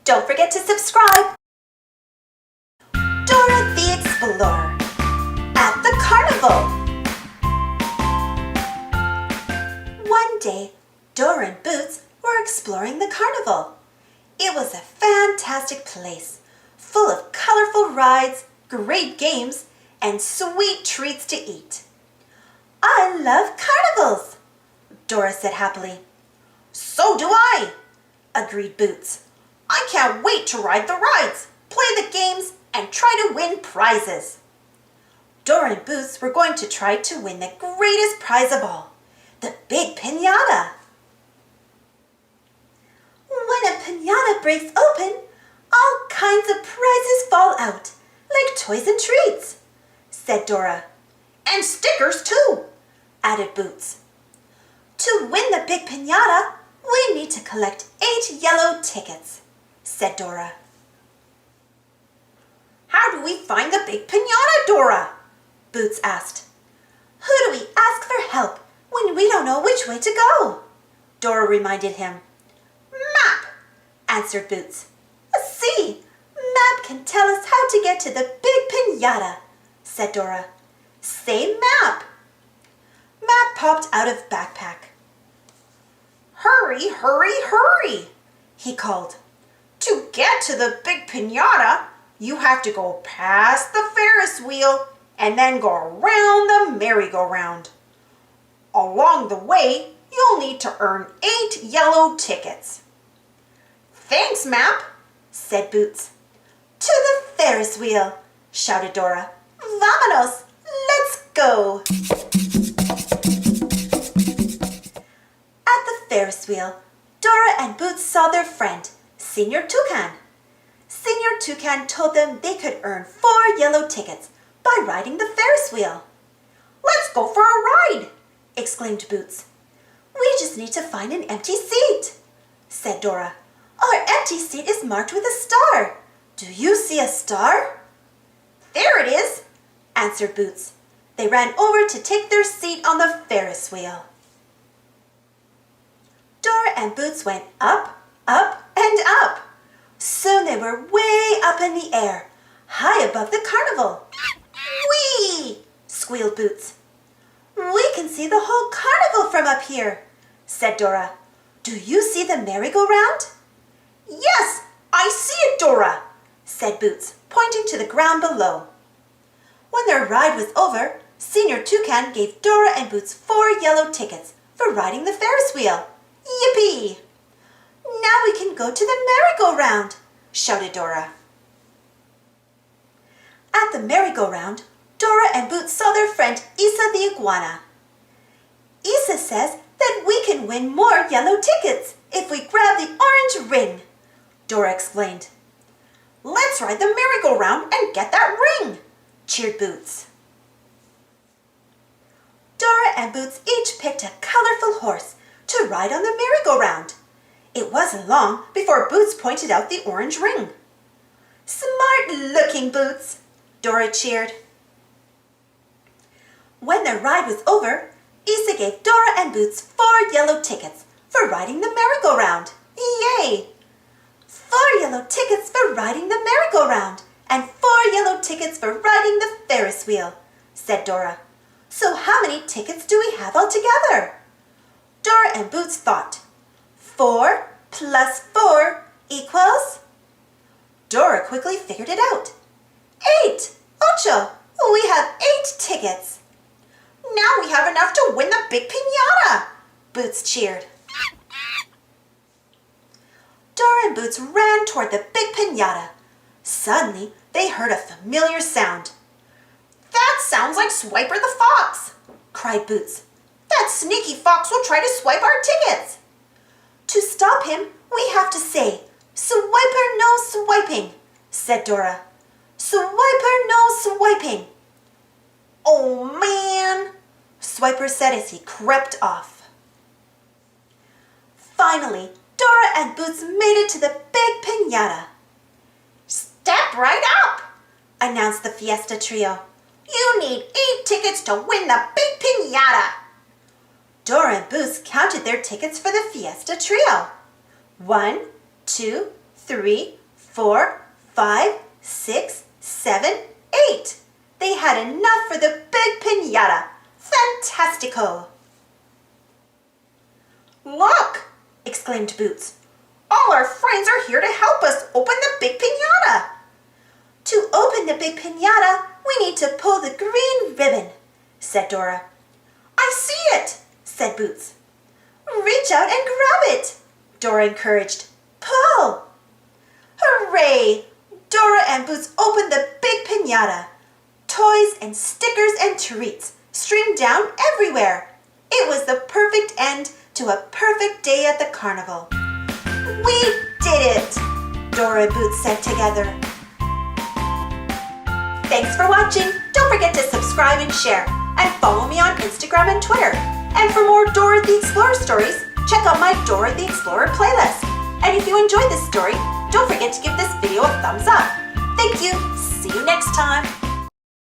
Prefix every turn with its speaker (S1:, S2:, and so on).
S1: Don't forget to subscribe. Dora the Explorer at the Carnival. One day, Dora and Boots were exploring the carnival. It was a fantastic place, full of colorful rides, great games, and sweet treats to eat. I love carnivals, Dora said happily. So do I, agreed Boots. I can't wait to ride the rides, play the games, and try to win prizes. Dora and Boots were going to try to win the greatest prize of all, the Big Pinata. When a pinata breaks open, all kinds of prizes fall out, like toys and treats, said Dora. And stickers too, added Boots. To win the Big Pinata, we need to collect 8 yellow tickets, said Dora. How do we find the Big Pinata, Dora? Boots asked. Who do we ask for help when we don't know which way to go? Dora reminded him. Map, answered Boots. See, Map can tell us how to get to the Big Pinata, said Dora. Say Map. Map popped out of backpack. Hurry, hurry, hurry, he called. To get to the Big Pinata, you have to go past the Ferris Wheel and then go around the merry-go-round. Along the way, you'll need to earn 8 yellow tickets. Thanks, Map, said Boots. To the Ferris Wheel, shouted Dora. Vámonos, let's go. At the Ferris Wheel, Dora and Boots saw their friend, Senior Toucan. Senior Toucan told them they could earn 4 yellow tickets by riding the Ferris Wheel. Let's go for a ride, exclaimed Boots. We just need to find an empty seat, said Dora. Our empty seat is marked with a star. Do you see a star? There it is, answered Boots. They ran over to take their seat on the Ferris Wheel. Dora and Boots went up, up, and up. Soon they were way up in the air, high above the carnival. Whee! Squealed Boots. We can see the whole carnival from up here, said Dora. Do you see the merry-go-round? Yes, I see it, Dora, said Boots, pointing to the ground below. When their ride was over, Senior Toucan gave Dora and Boots 4 yellow tickets for riding the Ferris Wheel. Yippee! Now we can go to the merry-go-round, shouted Dora. At the merry-go-round, Dora and Boots saw their friend Isa the iguana. Isa says that we can win more yellow tickets if we grab the orange ring, Dora explained. Let's ride the merry-go-round and get that ring, cheered Boots. Dora and Boots each picked a colorful horse to ride on the merry-go-round. It wasn't long before Boots pointed out the orange ring. Smart looking, Boots, Dora cheered. When their ride was over, Isa gave Dora and Boots 4 yellow tickets for riding the merry-go-round. Yay! 4 yellow tickets for riding the merry-go-round and 4 yellow tickets for riding the Ferris Wheel, said Dora. So how many tickets do we have altogether? Dora and Boots thought. 4 plus 4 equals... Dora quickly figured it out. 8! Ocho! We have 8 tickets. Now we have enough to win the Big Pinata, Boots cheered. Dora and Boots ran toward the Big Pinata. Suddenly, they heard a familiar sound. That sounds like Swiper the Fox, cried Boots. That sneaky fox will try to swipe our tickets. To stop him, we have to say, Swiper no swiping, said Dora. Swiper no swiping. Oh man, Swiper said as he crept off. Finally, Dora and Boots made it to the Big Pinata. Step right up, announced the Fiesta Trio. You need 8 tickets to win the Big Pinata. Dora and Boots counted their tickets for the Fiesta Trio. 1, 2, 3, 4, 5, 6, 7, 8. They had enough for the Big Pinata. Fantastico! Look! Exclaimed Boots. All our friends are here to help us open the Big Pinata. To open the Big Pinata, we need to pull the green ribbon, said Dora. I see it, said Boots. Reach out and grab it, Dora encouraged. Pull! Hooray! Dora and Boots opened the Big Pinata. Toys and stickers and treats streamed down everywhere. It was the perfect end to a perfect day at the carnival. We did it, Dora and Boots said together. Thanks for watching. Don't forget to subscribe and share, and follow me on Instagram and Twitter. And for more Dora the Explorer stories, check out my Dora the Explorer playlist. And if you enjoyed this story, don't forget to give this video a thumbs up. Thank you. See you next time.